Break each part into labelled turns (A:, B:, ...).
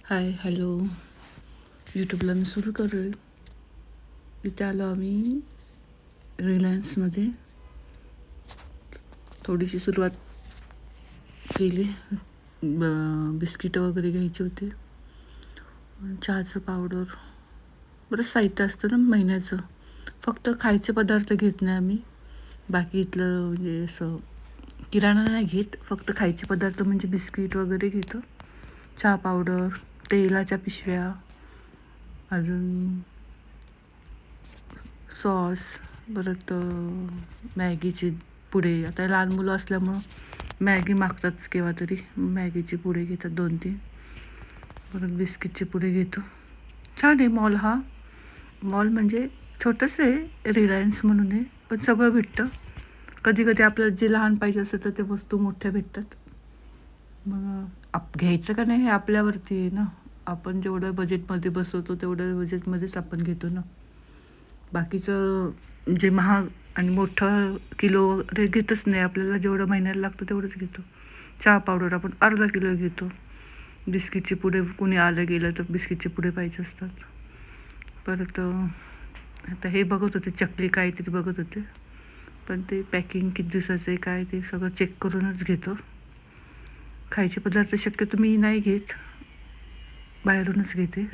A: Hi hello. यूट्यूबला मी सुरू करेल. इथे आलो आम्ही रिलायन्समध्ये. थोडीशी सुरुवात केली. बिस्किटं वगैरे घ्यायची होती, चहाचं पावडर, बरंच साहित्य असतं ना महिन्याचं. फक्त खायचे पदार्थ घेत नाही आम्ही. बाकी इथलं म्हणजे असं किराणा नाही घेत. फक्त खायचे पदार्थ म्हणजे बिस्किट वगैरे घेतो, चहा पावडर, तेलाच्या पिशव्या, अजून सॉस, परत मॅगीचे पुडे. आता लहान मुलं असल्यामुळं मॅगी मागतात केव्हा तरी. मॅगीचे पुडे घेतात 2-3. परत बिस्किटचे पुडे घेतो. छान आहे मॉल हा. मॉल म्हणजे छोटंसं आहे, रिलायन्स म्हणून आहे, पण सगळं भेटतं. कधी कधी आपल्याला जे लहान पाहिजे असेल तर ते वस्तू मोठ्या भेटतात. मग घ्यायचं का नाही हे आपल्यावरती आहे ना. आपण जेवढं बजेटमध्ये बसवतो तेवढं बजेटमध्येच आपण घेतो ना. बाकीचं जे महाग आणि मोठं किलो वगैरे घेतच नाही. आपल्याला जेवढं महिन्याला लागतं तेवढंच घेतो. चहा पावडर आपण अर्धा किलो घेतो. बिस्किटचे पुडे कुणी आलं गेलं तर बिस्किटचे पुडे पाहिजे असतात. परत आता हे बघत होते, चकली काहीतरी बघत होते, पण ते पॅकिंग किती दिवसाचं आहे काय ते सगळं चेक करूनच घेतो. खायचे पदार्थ शक्यतो मी नाही घेत, बाहेरूनच घेते.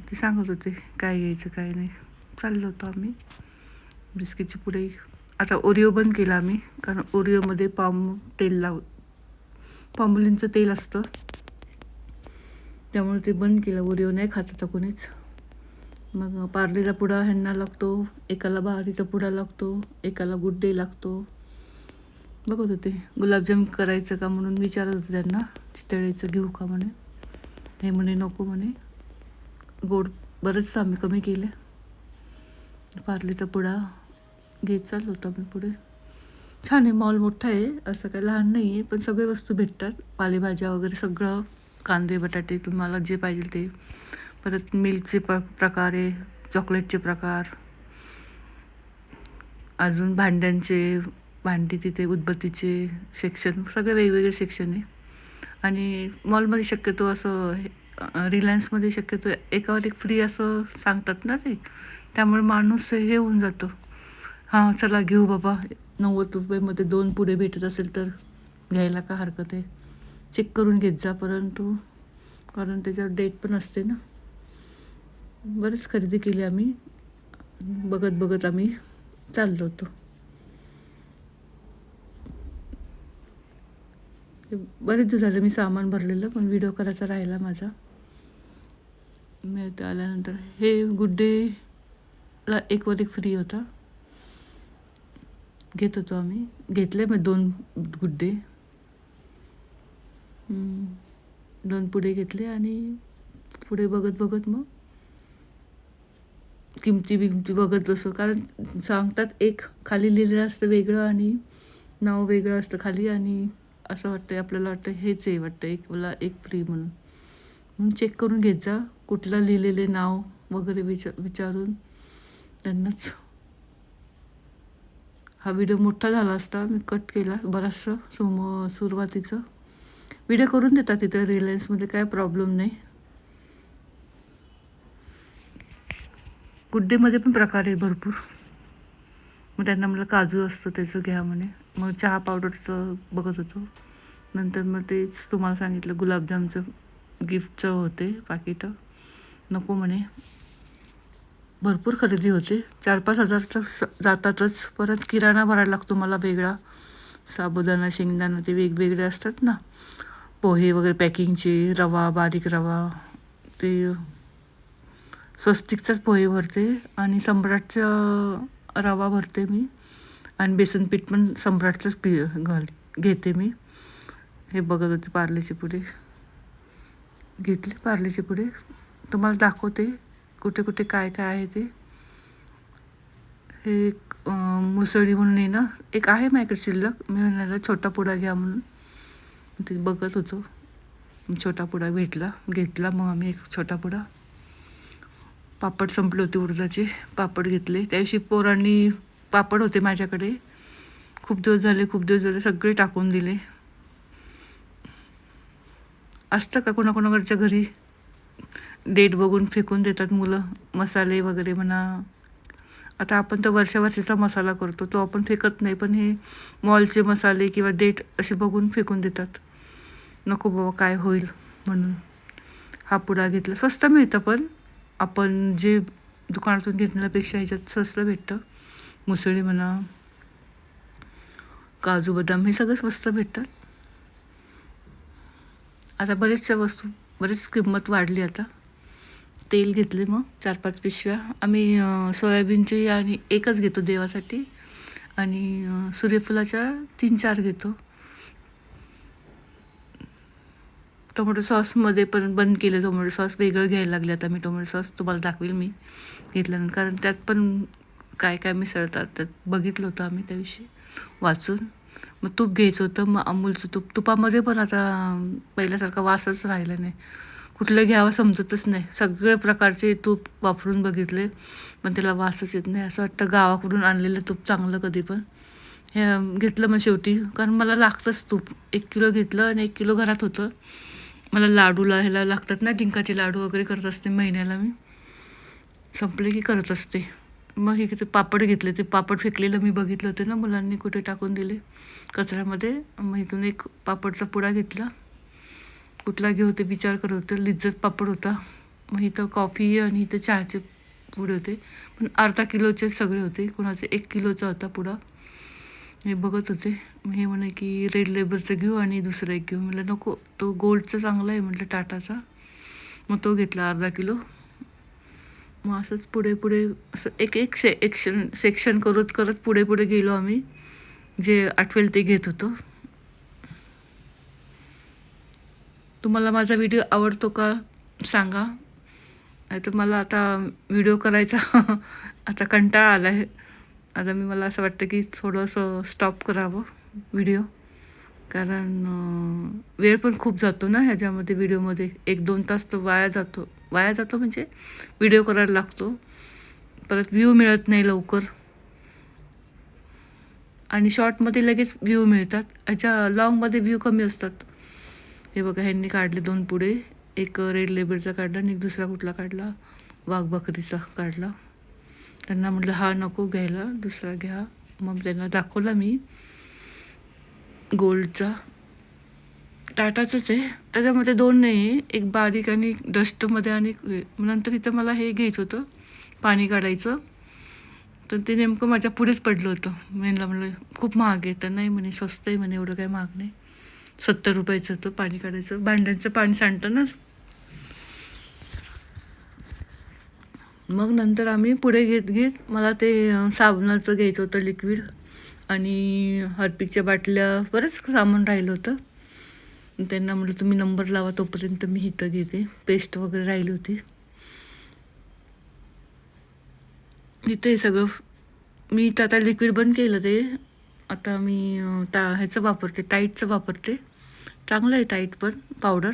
A: ते सांगत होते काय घ्यायचं काय नाही. चाललो होतो आम्ही बिस्किटचे पुडे. आता ओरिओ बंद केला आम्ही, कारण ओरिओमध्ये पामोलिनचं तेल असतं, त्यामुळे ते बंद केलं. ओरिओ नाही खात आता कोणीच. मग पार्लेचा पुडा ह्यांना लागतो, एकाला बहारीचा पुडा लागतो, एकाला गुड डे लागतो. बघत होते गुलाबजाम करायचं का म्हणून विचारत होते त्यांना, चितळेचं घेऊ का म्हणे. हे म्हणे नको म्हणे, गोड बरंच आम्ही कमी केले. पार्लेचा पुडा घेत चाललो होतो आम्ही पुढे. छान आहे मॉल, मोठा आहे, असं काही लहान नाही आहे, पण सगळे वस्तू भेटतात. पालेभाज्या वगैरे सगळं, कांदे बटाटे तुम्हाला जे पाहिजे ते. परत मिल्कचे प्रकार आहे, चॉकलेटचे प्रकार, अजून भांडी तिथे उदबत्तीचे सेक्शन, सगळे वेगवेगळे सेक्शन आहे. आणि मॉलमध्ये शक्यतो असं रिलायन्समध्ये शक्यतो एकावर एक फ्री असं सांगतात ना ते, त्यामुळे माणूस हे होऊन जातो. हां चला घेऊ बाबा, 90 रुपयेमध्ये 2 पुडे भेटत असेल तर घ्यायला का हरकत आहे. चेक करून घेत जा, परंतु कारण त्याच्यावर डेट पण असते ना. बरीच खरेदी केली आम्ही. बघत बघत आम्ही चाललो होतो. बरेच दिवस झाले मी सामान भरलेलं, पण व्हिडिओ करायचा राहिला माझा. मी इथे आल्यानंतर हे गुड डेला एकवर एक फ्री होता, घेत होतो आम्ही. घेतले मग 2 गुड डे, 2 पुडे घेतले. आणि पुढे बघत बघत मग किमती बघत बसो, कारण सांगतात एक खाली लिहिलेलं असतं वेगळं आणि नाव वेगळं असतं खाली, आणि असं वाटतं आपल्याला, वाटतं हेच आहे वाटतं एकला एक फ्री म्हणून चेक करून घेत जा. कुठलं लिहिलेले नाव वगैरे विचारून त्यांनाच. हा व्हिडिओ मोठा झाला असता, मी कट केला बराचसं सुरुवातीचं. व्हिडिओ करून देतात तिथं रिलायन्समध्ये, काय प्रॉब्लेम नाही. गुड डेमध्ये पण प्रकार आहे भरपूर. मग त्यांना मला काजू असतं त्याचं घ्या म्हणे. मग चहा पावडरचं बघत होतो. नंतर मग तेच तुम्हाला सांगितलं गुलाबजामचं गिफ्टचं होते पाकिटं, नको म्हणे. भरपूर खरेदी होते, 4-5 हजार तर जातातच. परत किराणा भरायला लागतो मला वेगळा. साबुदाणा, शेंगदाणा ते वेगवेगळे असतात ना. पोहे वगैरे पॅकिंगचे, रवा, बारीक रवा, ते स्वस्तिकचाच पोहे भरते, आणि सम्राटचा रवा भरते मी, आणि बेसन पीठ पण सम्राटचंच घेते मी. हे बघत होते पार्लेचे पुडे, घेतले पार्लेचे पुडे. तुम्हाला दाखवते कुठे कुठे काय काय आहे ते. हे एक मुसळी म्हणून आहे ना, एक आहे माझ्याकडे शिल्लक, मी म्हणाला छोटा पुडा घ्या म्हणून ते बघत होतो. छोटा पुडा घेतला मग आम्ही एक छोटा पुडा. पापड संपले होते उडदाचे, पापड घेतले. त्यादिवशी पोरांनी पापड होते माझ्याकडे, खूप दिवस झाले सगळे टाकून दिले. असतं का कोणाकोणाकडच्या घरी डेट बघून फेकून देतात मुलं मसाले वगैरे म्हणा. आता आपण तर वर्षावर्षीचा मसाला करतो तो आपण फेकत नाही, पण हे मॉलचे मसाले किंवा डेट असे बघून फेकून देतात. नको बाबा काय होईल म्हणून हा पुडा घेतला. स्वस्त मिळतं पण आपण जे दुकानातून घेतल्यापेक्षा ह्याच्यात स्वस्त भेटतं. मुसळी म्हणा, काजू बदाम हे सगळं स्वस्त भेटतात. आता बरेचशा वस्तू बरीच किंमत वाढली आता. तेल घेतले मग 4-5 पिशव्या. आम्ही सोयाबीनचे आणि एकच घेतो देवासाठी आणि सूर्यफुलाच्या 3-4 घेतो. टोमॅटो सॉसमध्ये पण बंद केलं. टोमॅटो सॉस वेगळं घ्यायला लागले आता मी. टोमॅटो सॉस तुम्हाला दाखवेल मी घेतल्यानंतर, कारण त्यात पण काय काय मिसळतात त्यात बघितलं होतं आम्ही त्याविषयी वाचून. मग तूप घ्यायचं होतं. मग अमूलचं तूप. तुपामध्ये पण आता पहिल्यासारखा वासच राहिला नाही. कुठलं घ्यावं समजतच नाही. सगळे प्रकारचे तूप वापरून बघितले पण त्याला वासच येत नाही. असं वाटतं गावाकडून आणलेलं तूप चांगलं कधी पण. हे घेतलं मग शेवटी, कारण मला लागतंच तूप. 1 किलो घेतलं आणि 1 किलो घरात होतं. मला लाडूला ह्याला लागतात ना, डिंकाचे लाडू वगैरे करत असते महिन्याला मी. संपले की करत असते. मग हे किती पापड घेतले. ते पापड फेकलेलं मी बघितलं होते ना, मुलांनी कुठे टाकून दिले कचऱ्यामध्ये. मग इथून एक पापडचा पुडा घेतला. कुठला घेऊ ते विचार करत होते. लिज्जत पापड होता. मग इथं कॉफी आणि इथं चहाचे पुडे होते, पण अर्धा किलोचे सगळे होते. कुणाचे 1 किलोचा होता पुडा. हे बघत होते. मग हे म्हणे की रेड लेबलचं घेऊ आणि दुसरं एक घेऊ. म्हटलं नको, तो गोल्डचा चांगला आहे म्हटलं टाटाचा. मग तो घेतला अर्धा किलो. मग असंच पुढे पुढे असं एक सेक्शन करत करत पुढे पुढे गेलो आम्ही. जे आठवेल ते घेत होतो. तुम्हाला माझा व्हिडिओ आवडतो का सांगा. तर मला आता व्हिडिओ करायचा आता कंटाळा आला आहे. आता मला असं वाटतं की थोडंसं स्टॉप करावं व्हिडिओ, कारण वेळ पण खूप जातो ना ह्याच्यामध्ये. व्हिडिओमध्ये 1-2 तास तर वाया जातो म्हणजे व्हिडिओ करायला लागतो. परत व्ह्यू मिळत नाही लवकर आणि शॉर्टमध्ये लगेच व्ह्यू मिळतात. ह्याच्या लॉंगमध्ये व्ह्यू कमी असतात. हे बघा ह्यांनी काढले 2 पुडे. एक रेड लेबलचा काढला आणि एक दुसरा कुठला काढला, वाघ बकरीचा काढला. त्यांना म्हटलं हा नको घ्यायला, दुसरा घ्या. मग त्यांना दाखवला मी गोल्डचा. टाटाचंच आहे. त्याच्यामध्ये 2 नाही आहे, एक बारीक आणि डस्टमध्ये आणि नंतर इथं मला हे घ्यायचं होतं पाणी काढायचं. तर ते नेमकं माझ्या पुढेच पडलं होतं. मी म्हणलं खूप महाग आहे. तर नाही म्हणे स्वस्त आहे म्हणे, एवढं काही महाग नाही. 70 रुपयाचं होतं पाणी काढायचं. भांड्यांचं पाणी सांडतं ना. मग नंतर आम्ही पुढे घेत घेत मला ते साबणाचं घ्यायचं होतं लिक्विड आणि हार्पिकच्या बाटल्या, बरंच सामान राहिलं होतं. त्यांना म्हटलं तुम्ही नंबर लावा तोपर्यंत मी इथं घेते. पेस्ट वगैरे राहिली होती इथं. हे सगळं मी इथं आता लिक्विड बंद केलं ते. आता मी ह्याचं वापरते, टाईटचं वापरते. चांगलं आहे टाईट पण पावडर.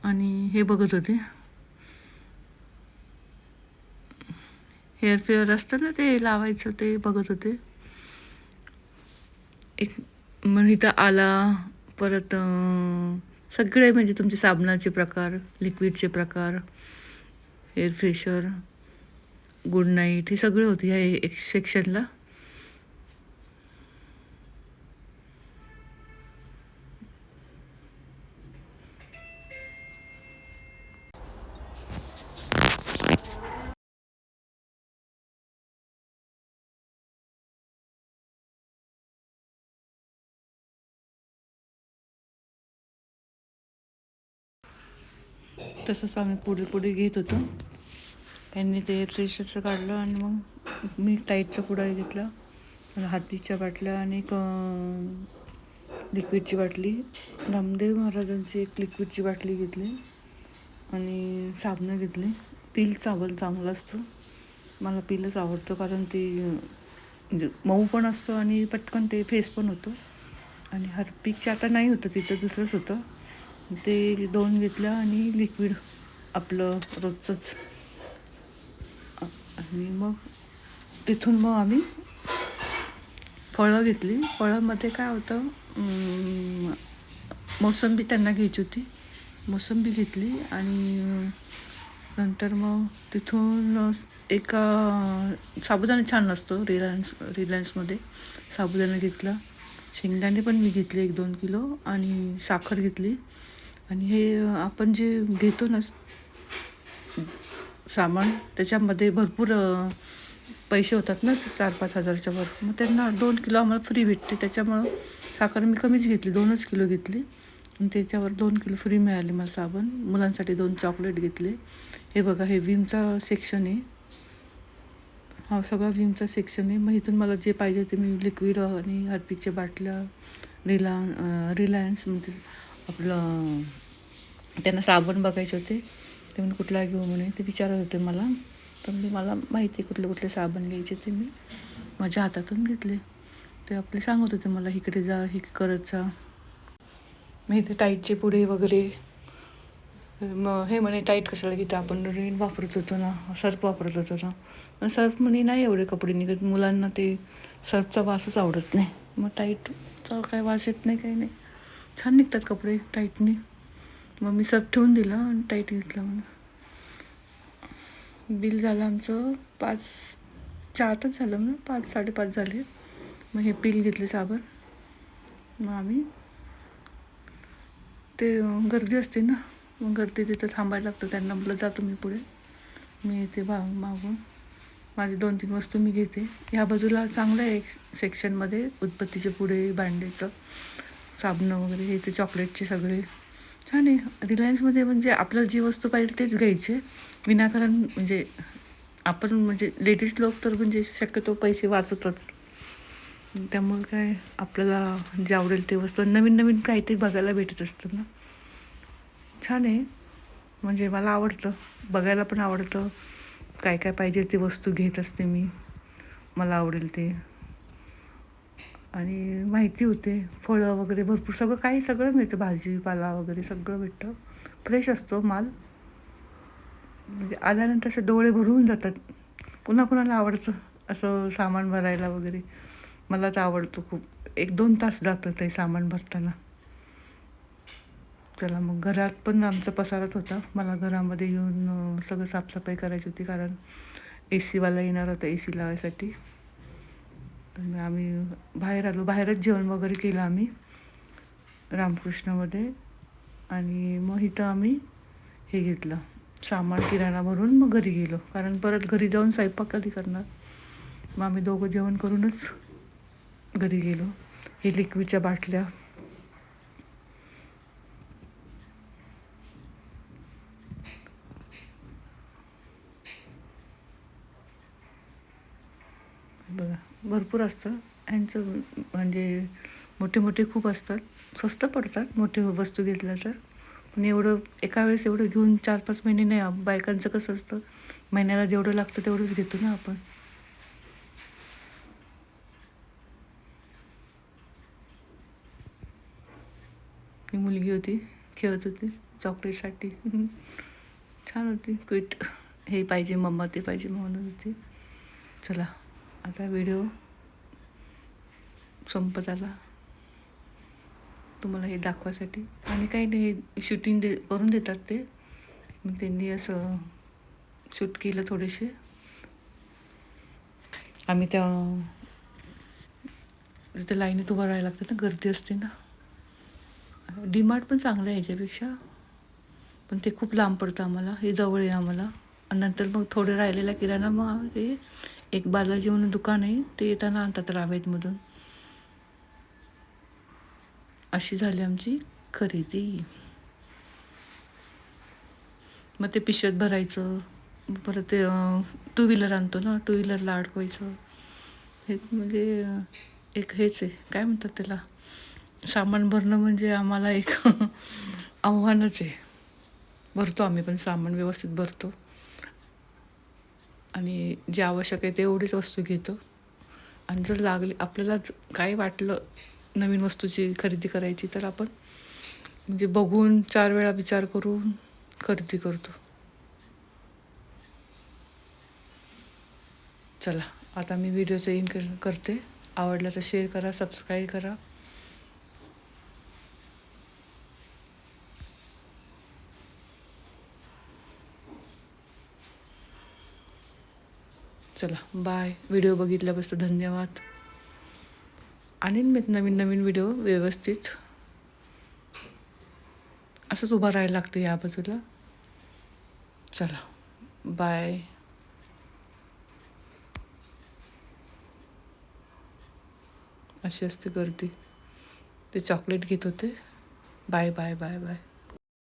A: आणि हे बघत होते हेअर फेअर असतं ना ते लावायचं, ते बघत होते. एक मग इथं आला. परत सगळे म्हणजे तुमचे साबणाचे प्रकार, लिक्विडचे प्रकार, हेअर फ्रेशर, गुड नाईट, हे सगळे होते ह्या एक सेक्शनला. तसंच आम्ही पुढे पुढे घेत होतो. त्यांनी ते फ्रेशरचं काढलं आणि मग मी टाईटचा पुडा घेतला. हातीच्या बाटल्या आणि एक लिक्विडची बाटली. रामदेव महाराजांची एक लिक्विडची बाटली घेतली आणि साबणं घेतली. पील चांगला असतो. मला पीलच आवडतं, कारण ते म्हणजे मऊ पण असतो आणि पटकन ते फेस पण होतो. आणि हार्पिकचं आता नाही होतं तिथं, दुसरंच होतं. ते 2 घेतलं आणि लिक्विड आपलं रोजचंच. आणि मग तिथून मग आम्ही फळं घेतली. फळामध्ये काय होतं, मोसंबी त्यांना घ्यायची होती. मोसंबी घेतली आणि नंतर मग तिथून एका साबुदाणा छान नसतो रिलायन्समध्ये साबुदाणा घेतला. शेंगदाणे पण मी घेतले 1-2 किलो आणि साखर घेतली. आणि हे आपण जे घेतो ना सामान त्याच्यामध्ये भरपूर पैसे होतात ना 4-5 हजारच्या वर. मग त्यांना 2 किलो आम्हाला फ्री भेटते. त्याच्यामुळं साखर मी कमीच घेतली, 2च किलो घेतली आणि त्याच्यावर 2 किलो फ्री मिळाली मला साबण. मुलांसाठी 2 चॉकलेट घेतले. हे बघा हे विमचा सेक्शन आहे. हा सगळा विमचा सेक्शन आहे. मग इथून मला जे पाहिजे ते मी लिक्विड आणि हार्पिकच्या बाटल्या रिलायन्स म्हणजे आपलं त्यांना साबण बघायचे होते. ते मी कुठला घेऊ म्हणे ते विचारत होते मला. तर मला माहिती आहे कुठले साबण घ्यायचे ते मी माझ्या हातातून घेतले. ते आपले सांगत होते मला इकडे जा, हे करत जा. मग इथे टाईटचे पुडे वगैरे. मग हे म्हणे टाईट कशाला घेते, आपण रिन वापरत होतो ना, सर्फ वापरत होतो ना. मग सर्फ म्हणे नाही एवढे कपडे निघत, मुलांना ते सर्फचा वासच आवडत नाही. मग टाईटचा काय वास येत नाही, काही नाही, छान निघतात कपडे टाईटने. मग मी सर्फ ठेवून दिला आणि टाईट घेतला. म्हणून बिल झालं आमचं 5च्या आतच झालं म्हणून 5-5:30 झाले. मग हे बिल घेतले साबण. मग आम्ही ते गर्दी असते ना, मग गर्दी तिथं थांबायला लागतं. त्यांना म्हटलं जातो मी पुढे, मी येते मागून. माझी 2-3 वस्तू मी घेते. ह्या बाजूला चांगलं आहे सेक्शनमध्ये उदबत्तीचे पुडे, भांडेचं साबणं वगैरे, हे ते चॉकलेटचे सगळे छान आहे. रिलायन्समध्ये म्हणजे आपल्याला जी वस्तू पाहिजे तेच घ्यायचे विनाकारण. म्हणजे आपण म्हणजे लेडीज लोक तर म्हणजे शक्यतो पैसे वाचतच. त्यामुळे काय आपल्याला जे आवडेल ते वस्तू नवीन काहीतरी बघायला भेटत असतं ना. छान आहे, म्हणजे मला आवडतं, बघायला पण आवडतं. काय काय पाहिजे ते वस्तू घेत असते मी, मला आवडेल ते. आणि माहिती होते फळं वगैरे भरपूर सगळं मिळतं, भाजीपाला वगैरे सगळं भेटतं. फ्रेश असतो माल. म्हणजे आल्यानंतर असे डोळे भरून जातात. कुणाला आवडतं असं सामान भरायला वगैरे. मला तर आवडतं खूप. 1-2 तास जातं ते सामान भरताना. चला मग घरात पण आमचा पसाराच होता. मला घरामध्ये येऊन सगळं साफसफाई करायची होती, कारण AC वाला येणार होता AC लावायसाठी. तर मग आम्ही बाहेर आलो. बाहेरच जेवण वगैरे केलं आम्ही रामकृष्णामध्ये. आणि मग इथं आम्ही हे घेतलं सामान किराणा भरून मग घरी गेलो, कारण परत घरी जाऊन स्वयंपाक कधी करणार. मग आम्ही दोघं जेवण करूनच घरी गेलो. हे लिक्विडच्या बाटल्या, बघा भरपूर असतं ह्यांचं. म्हणजे मोठे खूप असतात, स्वस्त पडतात मोठे वस्तू घेतल्या तर. पण एवढं एका वेळेस एवढं घेऊन 4-5 महिने नाही. बायकांचं कसं असतं, महिन्याला जेवढं लागतं तेवढंच घेतो ना आपण. ही मुलगी होती, खेळत होती चॉकलेटसाठी. छान होती, क्विट. हे पाहिजे मम्मा, ते पाहिजे म्हणत होती. चला आता व्हिडिओ संपत आला तुम्हाला हे दाखवायसाठी. आणि काही नाही, शूटिंग करून देतात ते. मग त्यांनी असं शूट केलं थोडेसे. आम्ही त्या तिथे लाईनीत उभं राहायला लागतं ना, गर्दी असते ना. DMart पण चांगलं आहे ह्याच्यापेक्षा, पण ते खूप लांब पडतं आम्हाला. हे जवळ आहे आम्हाला. आणि नंतर मग थोडं राहिलेला किराणा मग ते एक बालाजी म्हणून दुकान आहे, ते येताना आणतात रावेतमधून. अशी झाली आमची खरेदी. मग ते पिशव्यात भरायचं. परत ते 2 व्हीलर आणतो ना, 2 व्हीलरला अडकवायचं. हे म्हणजे एक हेच आहे, काय म्हणतात त्याला, सामान भरणं म्हणजे आम्हाला एक आव्हानच आहे. भरतो आम्ही पण सामान व्यवस्थित भरतो. आणि जे आवश्यक आहे तेवढीच वस्तू घेतो. आणि जर लागली आपल्याला काय वाटलं नवीन वस्तूची खरेदी करायची, तर आपण म्हणजे बघून 4 वेळा विचार करून खरेदी करतो. चला आता मी व्हिडिओचं एंड करते. आवडला तर शेअर करा, सबस्क्राईब करा. चला बाय. व्हिडिओ बघितल्याबद्दल धन्यवाद. आणि नवीन नवीन व्हिडिओ व्यवस्थित. असंच उभं राहायला लागतं या बाजूला. चला बाय. अशी असते गर्दी. ते चॉकलेट घेत होते. Bye bye bye bye.